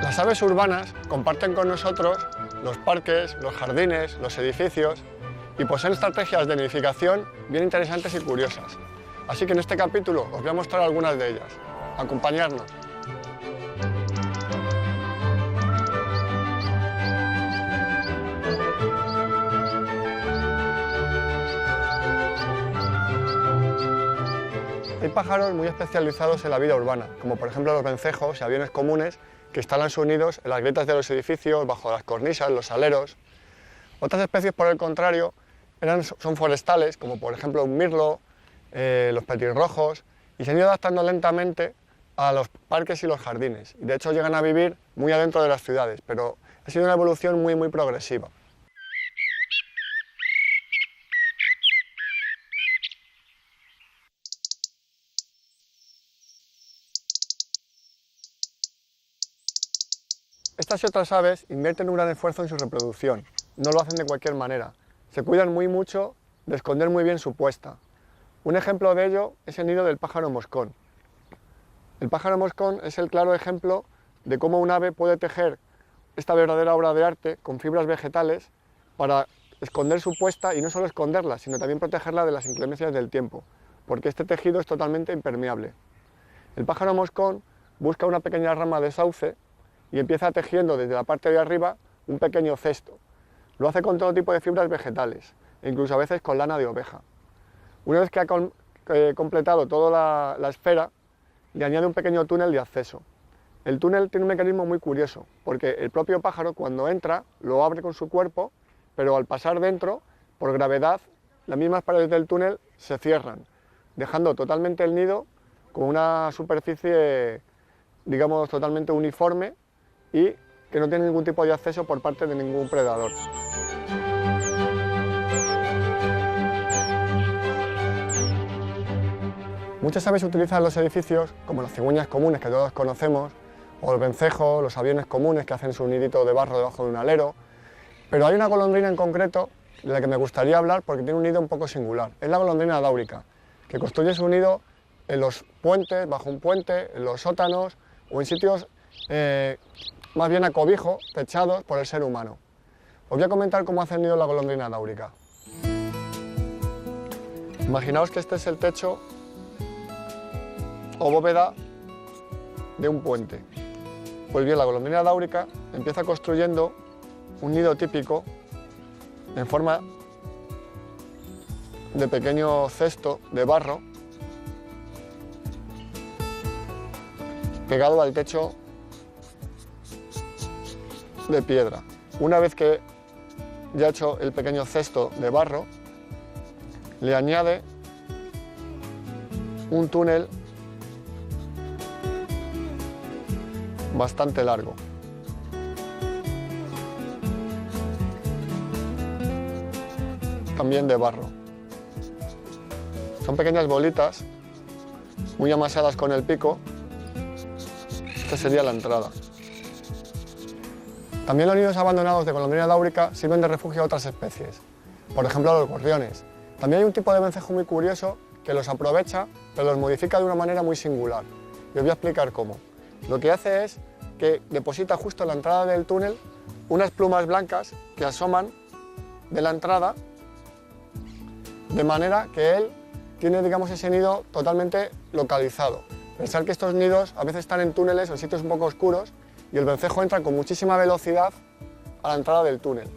Las aves urbanas comparten con nosotros los parques, los jardines, los edificios y poseen estrategias de nidificación bien interesantes y curiosas. Así que en este capítulo os voy a mostrar algunas de ellas. Acompañadnos. Hay pájaros muy especializados en la vida urbana, como por ejemplo los vencejos y aviones comunes que instalan sus nidos en las grietas de los edificios, bajo las cornisas, los aleros. Otras especies, por el contrario, son forestales, como por ejemplo un mirlo, los petirrojos, y se han ido adaptando lentamente a los parques y los jardines. De hecho, llegan a vivir muy adentro de las ciudades, pero ha sido una evolución muy progresiva. Estas y otras aves invierten un gran esfuerzo en su reproducción. No lo hacen de cualquier manera. Se cuidan mucho de esconder muy bien su puesta. Un ejemplo de ello es el nido del pájaro moscón. El pájaro moscón es el claro ejemplo de cómo un ave puede tejer esta verdadera obra de arte con fibras vegetales para esconder su puesta y no solo esconderla, sino también protegerla de las inclemencias del tiempo, porque este tejido es totalmente impermeable. El pájaro moscón busca una pequeña rama de sauce y empieza tejiendo desde la parte de arriba un pequeño cesto. Lo hace con todo tipo de fibras vegetales, e incluso a veces con lana de oveja. Una vez que ha completado toda la esfera, le añade un pequeño túnel de acceso. El túnel tiene un mecanismo muy curioso, porque el propio pájaro cuando entra lo abre con su cuerpo, pero al pasar dentro, por gravedad, las mismas paredes del túnel se cierran, dejando totalmente el nido con una superficie, digamos, totalmente uniforme y que no tiene ningún tipo de acceso por parte de ningún predador. Muchas aves utilizan los edificios, como las cigüeñas comunes que todos conocemos, o el vencejo, los aviones comunes que hacen su nidito de barro debajo de un alero, pero hay una golondrina en concreto de la que me gustaría hablar porque tiene un nido un poco singular. Es la golondrina dáurica, que construye su nido en los puentes, bajo un puente, en los sótanos o en sitios más bien a cobijo, techados por el ser humano. Os voy a comentar cómo hace el nido la golondrina dáurica. Imaginaos que este es el techo o bóveda de un puente. Pues bien, la golondrina dáurica empieza construyendo un nido típico en forma de pequeño cesto de barro pegado al techo de piedra. Una vez que ya ha hecho el pequeño cesto de barro, le añade un túnel bastante largo. También de barro. Son pequeñas bolitas muy amasadas con el pico. Esta sería la entrada. También los nidos abandonados de golondrina dáurica sirven de refugio a otras especies, por ejemplo a los gorriones. También hay un tipo de vencejo muy curioso que los aprovecha, pero los modifica de una manera muy singular. Y os voy a explicar cómo. Lo que hace es que deposita justo en la entrada del túnel unas plumas blancas que asoman de la entrada, de manera que él tiene, digamos, ese nido totalmente localizado. Pensar que estos nidos a veces están en túneles o en sitios un poco oscuros y el vencejo entra con muchísima velocidad a la entrada del túnel.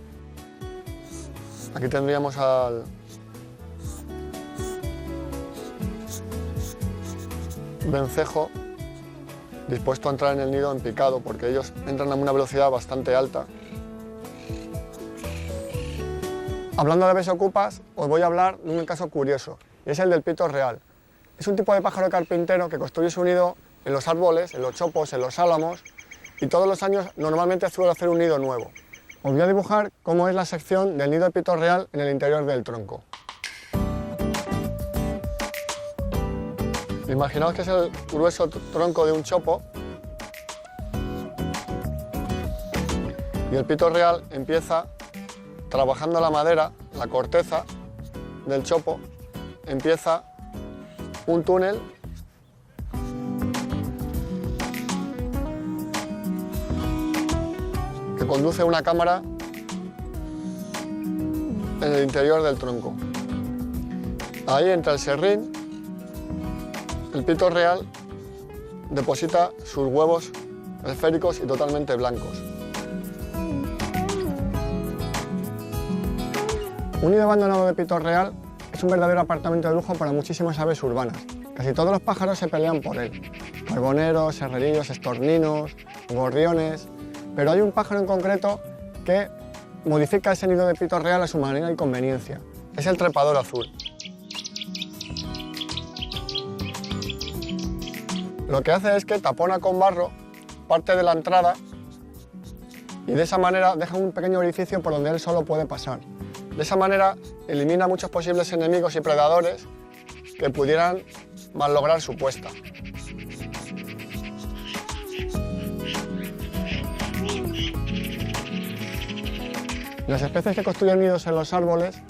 Aquí tendríamos al vencejo dispuesto a entrar en el nido en picado, porque ellos entran a una velocidad bastante alta. Hablando de aves ocupas, os voy a hablar de un caso curioso, y es el del pito real. Es un tipo de pájaro carpintero que construye su nido en los árboles, en los chopos, en los álamos, y todos los años normalmente suele hacer un nido nuevo. Os voy a dibujar cómo es la sección del nido de pito real en el interior del tronco. Imaginaos que es el grueso tronco de un chopo y el pito real empieza trabajando la madera, la corteza del chopo, empieza un túnel que conduce a una cámara en el interior del tronco. Ahí entra el serrín, el pito real deposita sus huevos esféricos y totalmente blancos. Un nido abandonado de pito real es un verdadero apartamento de lujo para muchísimas aves urbanas. Casi todos los pájaros se pelean por él. Carboneros, serrerillos, estorninos, gorriones. Pero hay un pájaro en concreto que modifica ese nido de pito real a su manera y conveniencia. Es el trepador azul. Lo que hace es que tapona con barro parte de la entrada y de esa manera deja un pequeño orificio por donde él solo puede pasar. De esa manera elimina muchos posibles enemigos y predadores que pudieran malograr su puesta. Las especies que construyen nidos en los árboles,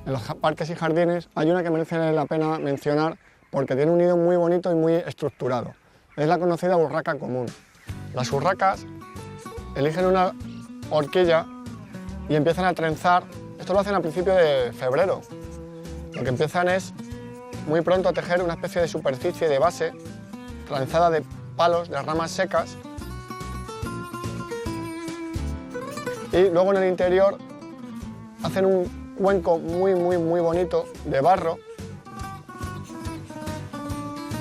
en los parques y jardines, hay una que merece la pena mencionar porque tiene un nido muy bonito y muy estructurado. Es la conocida urraca común. Las urracas eligen una horquilla y empiezan a trenzar. Esto lo hacen a principios de febrero. Lo que empiezan es muy pronto a tejer una especie de superficie de base trenzada de palos, de ramas secas, y luego en el interior hacen un cuenco muy bonito de barro.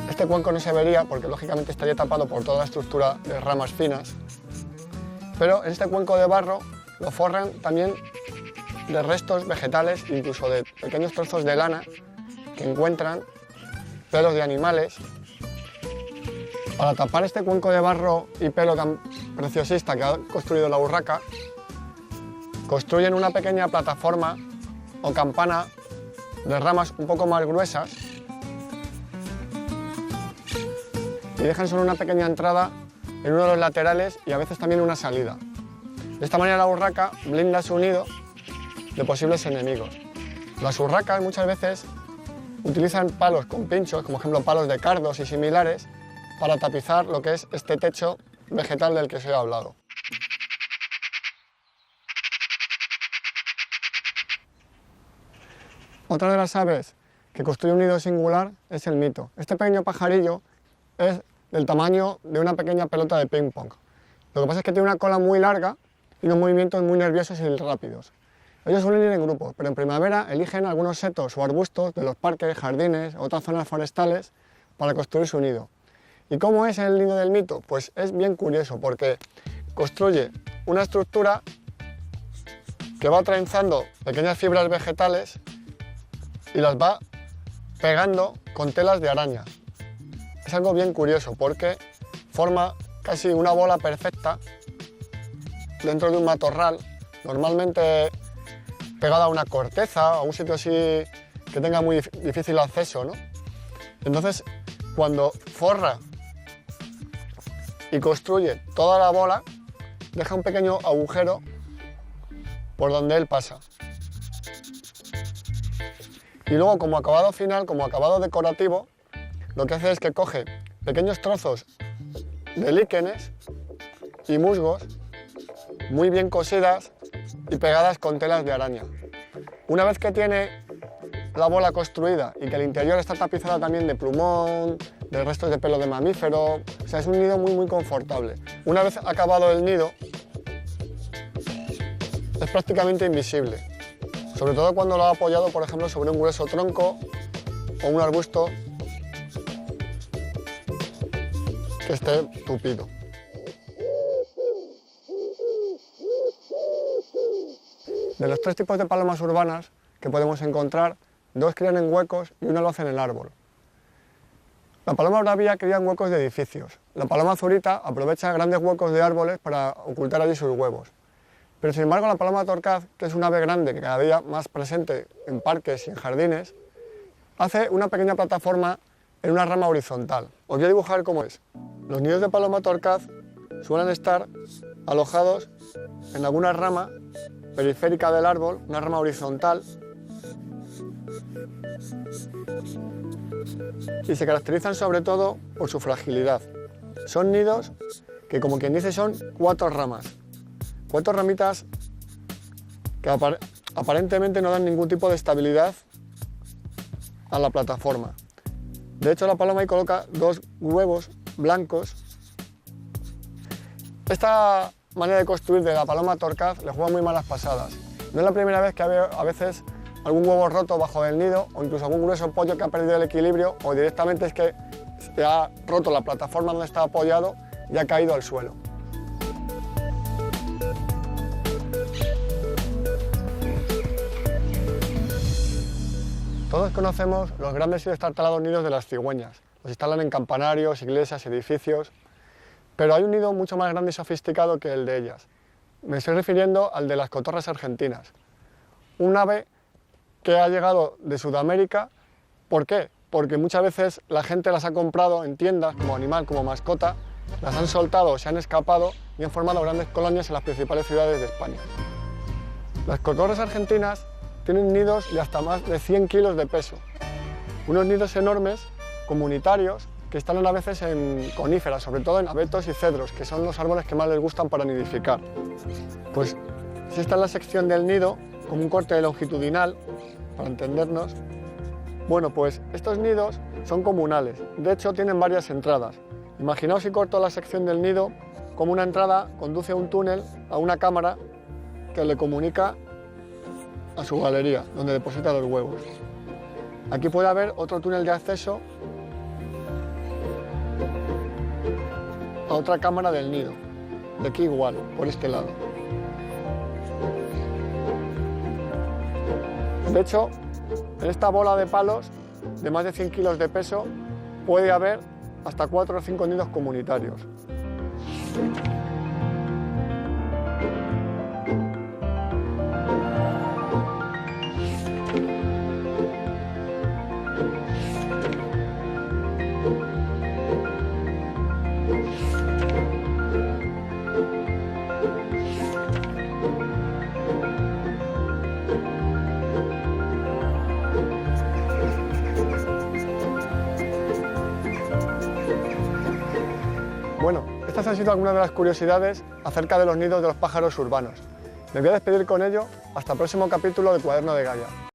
Este cuenco no se vería porque lógicamente estaría tapado por toda la estructura de ramas finas, pero en este cuenco de barro lo forran también de restos vegetales, incluso de pequeños trozos de lana que encuentran, pelos de animales. Para tapar este cuenco de barro y pelo tan preciosista que ha construido la urraca, construyen una pequeña plataforma o campana de ramas un poco más gruesas y dejan solo una pequeña entrada en uno de los laterales y a veces también una salida. De esta manera la urraca blinda su nido de posibles enemigos. Las urracas muchas veces utilizan palos con pinchos, como ejemplo palos de cardos y similares, para tapizar lo que es este techo vegetal del que os he hablado. Otra de las aves que construye un nido singular es el mito. Este pequeño pajarillo es del tamaño de una pequeña pelota de ping pong. Lo que pasa es que tiene una cola muy larga y unos movimientos muy nerviosos y rápidos. Ellos suelen ir en grupos, pero en primavera eligen algunos setos o arbustos de los parques, jardines o otras zonas forestales para construir su nido. ¿Y cómo es el nido del mito? Pues es bien curioso porque construye una estructura que va trenzando pequeñas fibras vegetales y las va pegando con telas de araña. Es algo bien curioso porque forma casi una bola perfecta dentro de un matorral, normalmente pegada a una corteza, a un sitio así que tenga muy difícil acceso, ¿no? Entonces, cuando forra y construye toda la bola, deja un pequeño agujero por donde él pasa. Y luego, como acabado final, como acabado decorativo, lo que hace es que coge pequeños trozos de líquenes y musgos muy bien cosidas y pegadas con telas de araña. Una vez que tiene la bola construida y que el interior está tapizado también de plumón, de restos de pelo de mamífero, o sea, es un nido muy confortable. Una vez acabado el nido, es prácticamente invisible, sobre todo cuando lo ha apoyado, por ejemplo, sobre un grueso tronco o un arbusto que esté tupido. De los tres tipos de palomas urbanas que podemos encontrar, dos crían en huecos y una lo hace en el árbol. La paloma bravía cría en huecos de edificios. La paloma zurita aprovecha grandes huecos de árboles para ocultar allí sus huevos. Pero sin embargo la paloma torcaz, que es un ave grande que cada día más presente en parques y en jardines, hace una pequeña plataforma en una rama horizontal. Os voy a dibujar cómo es. Los nidos de paloma torcaz suelen estar alojados en alguna rama periférica del árbol, una rama horizontal, y se caracterizan sobre todo por su fragilidad. Son nidos que, como quien dice, son 4 ramas, 4 ramitas que aparentemente no dan ningún tipo de estabilidad a la plataforma. De hecho, la paloma ahí coloca 2 huevos blancos. Esta manera de construir de la paloma torcaz le juega muy malas pasadas. No es la primera vez que veo a veces algún huevo roto bajo el nido, o incluso algún grueso pollo que ha perdido el equilibrio, o directamente es que se ha roto la plataforma donde está apoyado y ha caído al suelo. Todos conocemos los grandes y destartalados nidos de las cigüeñas. Los instalan en campanarios, iglesias, edificios, pero hay un nido mucho más grande y sofisticado que el de ellas. Me estoy refiriendo al de las cotorras argentinas. Un ave que ha llegado de Sudamérica. ¿Por qué? Porque muchas veces la gente las ha comprado en tiendas como animal, como mascota, las han soltado, se han escapado y han formado grandes colonias en las principales ciudades de España. Las cotorras argentinas tienen nidos de hasta más de 100 kilos de peso. Unos nidos enormes, comunitarios, que instalan a veces en coníferas, sobre todo en abetos y cedros, que son los árboles que más les gustan para nidificar. Pues si esta es la sección del nido, como un corte longitudinal, para entendernos. Bueno, pues estos nidos son comunales, de hecho tienen varias entradas. Imaginaos si corto la sección del nido, como una entrada conduce a un túnel, a una cámara que le comunica a su galería, donde deposita los huevos. Aquí puede haber otro túnel de acceso a otra cámara del nido, de aquí igual, por este lado. De hecho, en esta bola de palos de más de 100 kilos de peso puede haber hasta 4 o 5 nidos comunitarios. Bueno, estas han sido algunas de las curiosidades acerca de los nidos de los pájaros urbanos. Me voy a despedir con ello hasta el próximo capítulo de Cuaderno de Gaia.